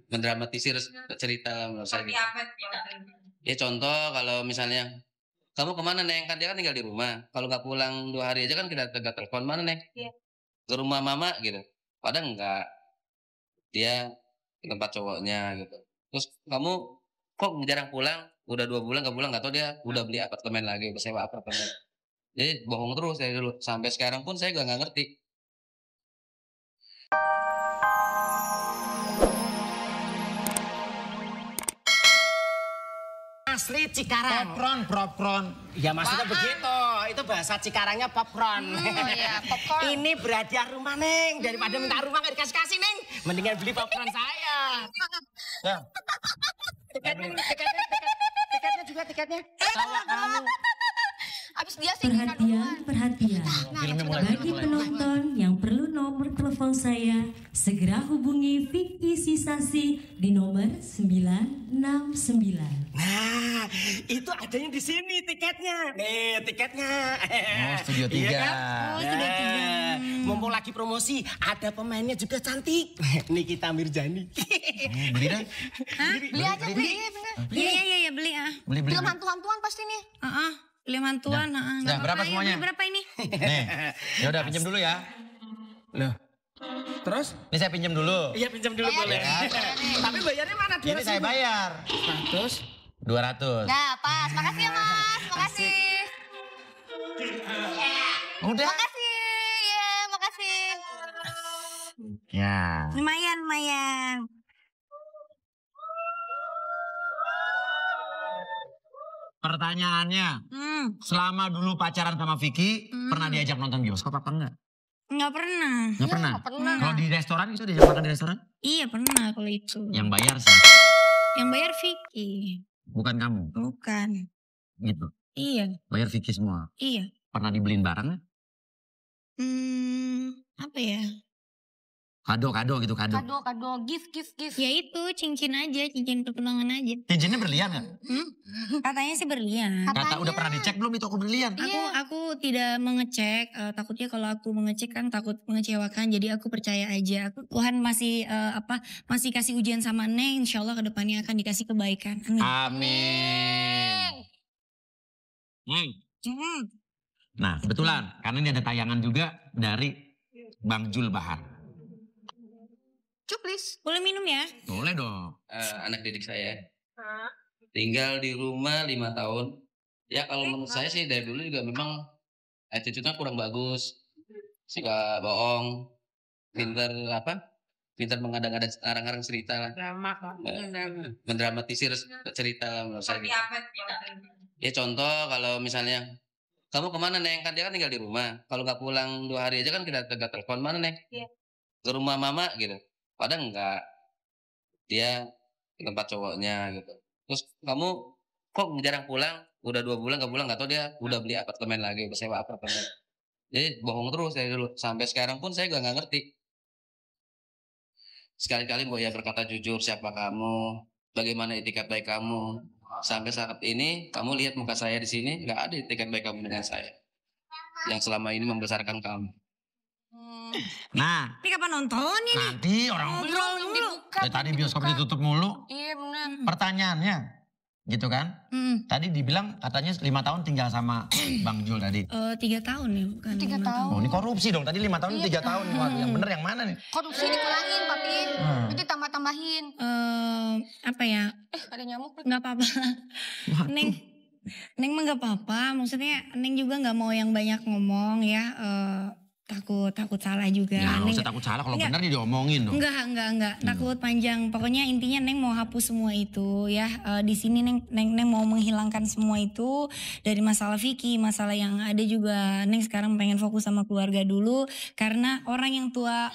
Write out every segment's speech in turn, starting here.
mendramatisir cerita menurut saya. Ya contoh kalau misalnya kamu kemana Neng? Kan dia kan tinggal di rumah. Kalau nggak pulang 2 hari aja kan kita telepon, mana Neng? Ke rumah mama gitu. Padahal enggak. Dia ke tempat cowoknya gitu. Terus kamu kok jarang pulang? Udah 2 bulan nggak pulang, nggak tahu dia udah beli apartemen lagi, udah sewa apartemen. Jadi bohong terus dari dulu. Sampai sekarang pun saya juga nggak ngerti. Asli Cikarang. Popron. Ya maksudnya begitu. Itu bahasa Cikarangnya popron. Iya, popcorn. Ini berhadiah rumah, Neng. Daripada minta rumah nggak dikasih-kasih, Neng. Mendingan beli popcorn saya. Ya. Tiketnya juga tiketnya. Sama kamu. Abis dia sih Perhatian. Bagi penonton yang perlu nomor telepon saya, segera hubungi Vicky Sisasi di nomor 969. Nah, itu adanya di sini tiketnya. Nih, tiketnya. Oh, Studio 3. Iya kan? Oh, Studio 3. Mumpung lagi promosi, ada pemainnya juga cantik. Nikita Mirzani. Beli deh. Beli aja, beli. Iya, beli ah. Beli. Film hantu-hantuan pasti nih. Beli mantuan. Nah, berapa semuanya? Berapa ini? Nih, ya udah pinjam dulu ya. Loh. Terus? Ini saya pinjam dulu. Iya, pinjam dulu boleh. Tapi bayarnya mana? Ini saya bayar. 100. 200. Nah, pas. Makasih ya, Mas. Makasih. Udah. Makasih. Ya, makasih. Ya. Lumayan. Pertanyaannya, selama dulu pacaran sama Vicky, pernah diajak nonton bioskop apa enggak? Nggak pernah. Nggak pernah? nggak pernah. Kalau di restoran itu diajak makan di restoran? Iya pernah kalau itu. Yang bayar sih. Yang bayar Vicky. Bukan kamu? Bukan. Gitu. Iya. Bayar Vicky semua? Iya. Pernah dibeliin barang nggak? Apa ya? Kado gitu, kado. Kado, gift. Ya itu cincin aja, cincin pertunangan aja. Cincinnya berlian nggak? Katanya sih berlian. Kata udah pernah dicek belum itu aku berlian? Aku tidak mengecek, takutnya kalau aku mengecek kan takut mengecewakan, jadi aku percaya aja. Tuhan masih masih kasih ujian sama Neng, insya Allah kedepannya akan dikasih kebaikan. Amin. Nah kebetulan karena ini ada tayangan juga dari Bang Jul Bahar. Cuk, please. Boleh minum ya? Boleh dong. Anak didik saya tinggal di rumah 5 tahun. Ya kalau menurut saya sih dari dulu juga memang attitude-nya kurang bagus, suka bohong, pintar mengada-ngada arang-arang cerita lah, mendramatisir cerita menurut saya. Ya contoh kalau misalnya kamu kemana Neng? Kan dia kan tinggal di rumah. Kalau nggak pulang 2 hari aja kan kita telepon, mana Neng? Ke rumah mama gitu. Padahal enggak. Dia ke tempat cowoknya gitu. Terus kamu kok jarang pulang? Udah 2 bulan nggak pulang, nggak tahu dia udah beli apartemen lagi, udah sewa apartemen. Jadi bohong terus dari dulu. Sampai sekarang pun saya juga nggak ngerti. Sekali-kali Boya berkata jujur siapa kamu, bagaimana etikat baik kamu. Sampai saat ini kamu lihat muka saya di sini, nggak ada etikat baik kamu dengan saya. Yang selama ini membesarkan kamu. Nah, Ini kapan nonton ini? nanti orang Ngobrol dulu. ya, tadi bioskop ditutup mulu. Iya, benar. Pertanyaannya, gitu kan? Tadi dibilang katanya 5 tahun tinggal sama Bang Jul tadi. 3 tahun ya, bukan 3 5 tahun. Oh ini korupsi dong, tadi 5 tahun 3 tahun. Waduh, yang bener yang mana nih? Korupsi dikurangin, Papi. Itu tambah-tambahin. Apa ya? Ada nyamuk. Nggak apa-apa. Neng mah nggak apa-apa. Maksudnya Neng juga nggak mau yang banyak ngomong ya. Takut salah juga. Ya nggak Neng, usah takut salah, kalau bener diomongin dong. Enggak. Takut panjang. Pokoknya intinya Neng mau hapus semua itu ya. Di sini Neng mau menghilangkan semua itu dari masalah Vicky, masalah yang ada juga. Neng sekarang pengen fokus sama keluarga dulu karena orang tua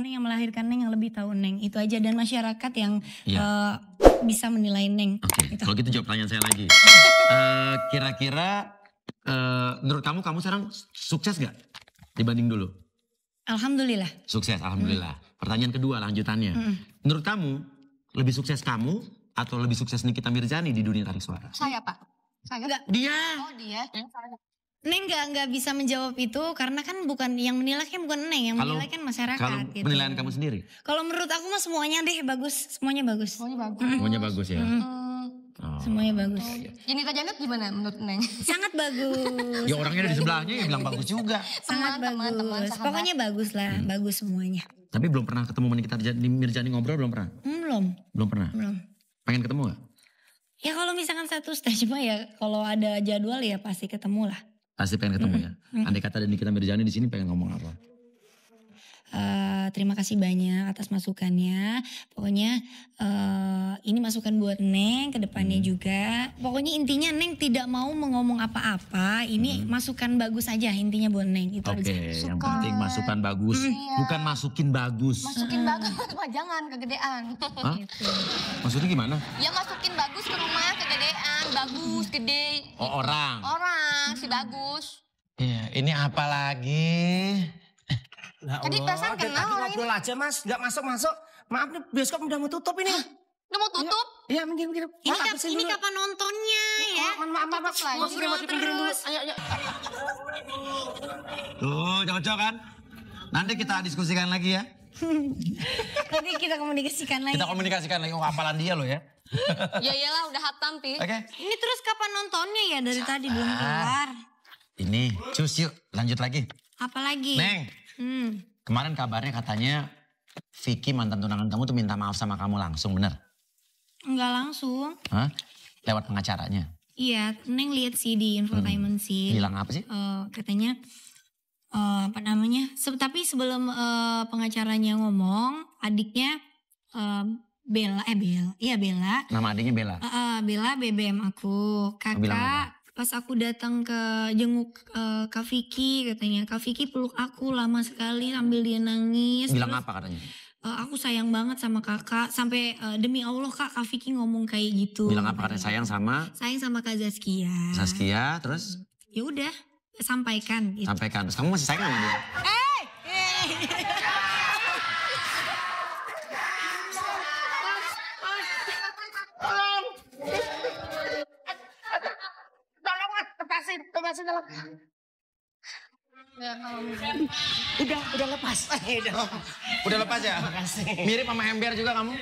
Neng yang melahirkan Neng yang lebih tahu Neng. Itu aja, dan masyarakat yang bisa menilai Neng. Oke, Gitu. kalau gitu jawab pertanyaan saya lagi. Kira-kira menurut kamu sekarang sukses gak dibanding dulu? Alhamdulillah. Sukses, alhamdulillah. Pertanyaan kedua lanjutannya. Menurut kamu, lebih sukses kamu atau lebih sukses Nikita Mirzani di dunia tarik suara? Saya, Pak. Saya. Dia. Oh, dia. Neng nggak bisa menjawab itu karena kan bukan yang menilai kan bukan Neng, yang menilai kan masyarakat. Kalau gitu. penilaian kamu sendiri? Kalau menurut aku mah semuanya deh bagus, semuanya bagus. Semuanya bagus ya. Semuanya bagus. Jenita Janet gimana menurut Neng? Sangat bagus. Ya orangnya ada di sebelahnya ya bilang bagus juga. Sangat bagus. Pokoknya bagus lah, bagus semuanya. Tapi belum pernah ketemu Nikita Mirzani ngobrol belum pernah? Belum pernah. Belum. Pengen ketemu gak? Ya kalau misalkan satu stage mah ya kalau ada jadwal ya pasti ketemu lah. Pasti pengen ketemu ya. Andai kata ada Nikita Mirzani di sini pengen ngomong apa? Terima kasih banyak atas masukannya. Pokoknya ini masukan buat Neng ke depannya juga. Pokoknya intinya Neng tidak mau ngomong apa-apa. Ini masukan bagus aja intinya buat Neng itu aja. Yang penting masukan bagus. Bukan masukin bagus. Masukin bagus, mah jangan kegedean. Hah? Maksudnya gimana? Ya masukin bagus ke rumah kegedean, bagus, gede. Oh orang. Orang si bagus. Iya, ini apa lagi? Tadi perasaan kenal tadi orang ngobrol aja mas, nggak masuk-masuk. Maaf nih bioskop udah mau tutup ini. Udah mau tutup? Iya minggir. Ini kapan nontonnya ya? Maaf. Mau dipinggirin dulu. Ayo. Tuh cocok kan? Nanti kita diskusikan lagi ya. Nanti kita komunikasikan lagi. Kita komunikasikan lagi. Oh hafalan dia loh ya. Ya iyalah udah hatam pi. Oke. Ini terus kapan nontonnya ya dari tadi belum keluar. Ini cus yuk lanjut lagi. Apalagi? Neng. Kemarin kabarnya katanya Vicky mantan tunangan kamu tuh minta maaf sama kamu langsung, bener? Enggak langsung. Hah? Lewat pengacaranya? Iya, Neng lihat sih di infotainment sih. Bilang apa sih? Katanya apa namanya? Tapi sebelum pengacaranya ngomong, adiknya Bella. Nama adiknya Bella? Bella BBM aku. Kakak pas aku datang ke jenguk Kak Vicky katanya, Kak Vicky peluk aku lama sekali sambil dia nangis. Bilang terus, apa katanya? Aku sayang banget sama kakak sampai demi Allah Kak Vicky ngomong kayak gitu. Bilang apa katanya? Sayang sama Kak Zaskia. Zaskia terus? Ya udah sampaikan. Gitu. Sampaikan. Terus kamu masih sayang sama dia? Lepasin dalam. Udah lepas. Udah lepas ya? Makasih. Mirip sama ember juga kamu?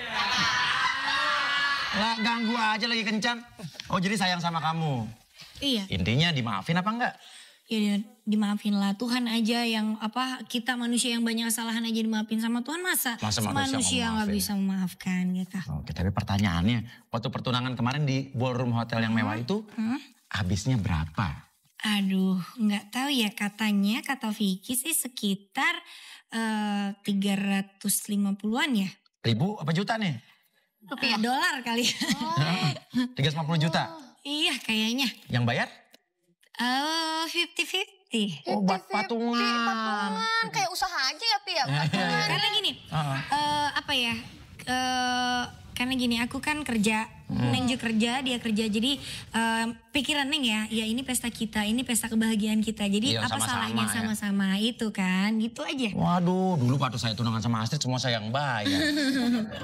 Lah ganggu aja lagi kencan. Oh jadi sayang sama kamu? Iya. Intinya dimaafin apa enggak? Ya dimaafin lah, Tuhan aja yang kita manusia yang banyak kesalahan aja dimaafin sama Tuhan masa manusia nggak bisa memaafkan gitu. Oke tapi pertanyaannya waktu pertunangan kemarin di ballroom hotel yang mewah itu habisnya berapa? Aduh nggak tahu ya, katanya kata Vicky sih sekitar 350-an ya. Ribu apa juta nih? Rupiah. Dolar kali. 350 juta? Iya kayaknya. Yang bayar? 50-50. Obat patungan. Kayak usaha aja ya Pi ya. Karena gini, karena gini aku kan kerja, Neng juga kerja, dia kerja. Jadi pikiran Neng ya ini pesta kita, ini pesta kebahagiaan kita. Jadi iya, apa sama-sama salahnya ya. sama-sama itu kan, gitu aja. Waduh, dulu waktu saya tunangan sama Astrid semua saya yang bayar.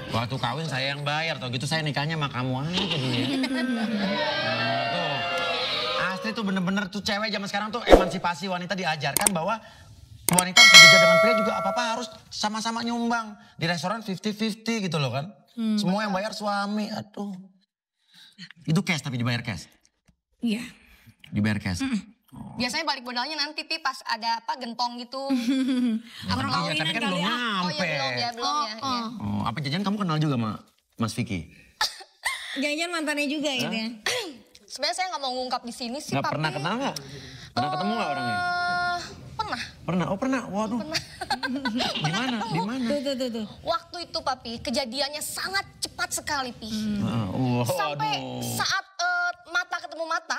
Waktu kawin saya yang bayar, tau gitu saya nikahnya sama kamu aja dulu ya. Tuh, Astrid tuh bener-bener tuh cewek zaman sekarang tuh emansipasi wanita, diajarkan bahwa wanita bekerja dengan pria juga apa-apa harus sama-sama nyumbang. Di restoran 50-50 gitu loh kan. Semua yang bayar suami, aduh. Itu cash tapi dibayar cash? Iya. Dibayar cash? Biasanya balik modalnya nanti Pi pas ada gentong gitu. Iya, tapi kan belum nyampe. Oh ya belum ya. Iya. Oh, apa jajan kamu kenal juga sama Mas Vicky? Jangan-jangan mantannya juga gitu ya. Sebenarnya saya nggak mau ngungkap di sini sih. Nggak pernah kenal nggak? Pernah ketemu nggak orangnya? Pernah. Pernah? Oh pernah? Waduh. Di mana? Di mana? Tuh. Waktu itu Papi kejadiannya sangat cepat sekali Pi. Sampai Aduh. saat mata ketemu mata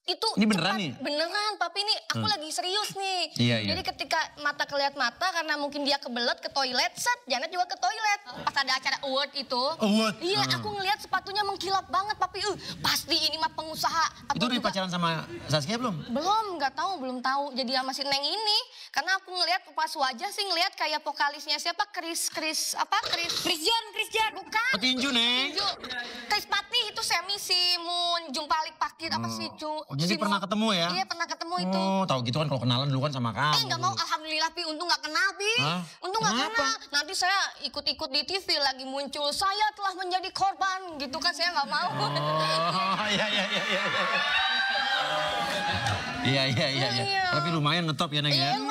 itu Ini beneran cepat. nih? Beneran Papi, ini aku lagi serius nih. Iya. Jadi ketika mata kelihat mata karena mungkin dia kebelet ke toilet, Janet juga ke toilet. Pas ada acara award itu. Award? Iya, aku ngelihat sepatunya mengkilap banget Papi. Pasti ini mah pengusaha. Itu udah juga- pacaran sama Zaskia belum? belum tahu. Jadi sama si Neng ini, karena aku ngelihat pas wajah sih ngelihat kayak vokalisnya siapa? Chris John. Bukan. Petinju, Neng. Tinju. Chris Patih itu semi si Mun Jumpalik Pakit apa sih Cu? Oh, jadi pernah ketemu ya? Iya pernah ketemu itu. Oh, tahu gitu kan kalau kenalan dulu kan sama kamu. Nggak mau, alhamdulillah Pi, untung nggak kenal Pi. Untung nggak kenal. Nanti saya ikut-ikut di TV lagi muncul, saya telah menjadi korban, gitu kan saya nggak mau. Oh, iya. Iya. Tapi lumayan ngetop ya Neng ya? Iya,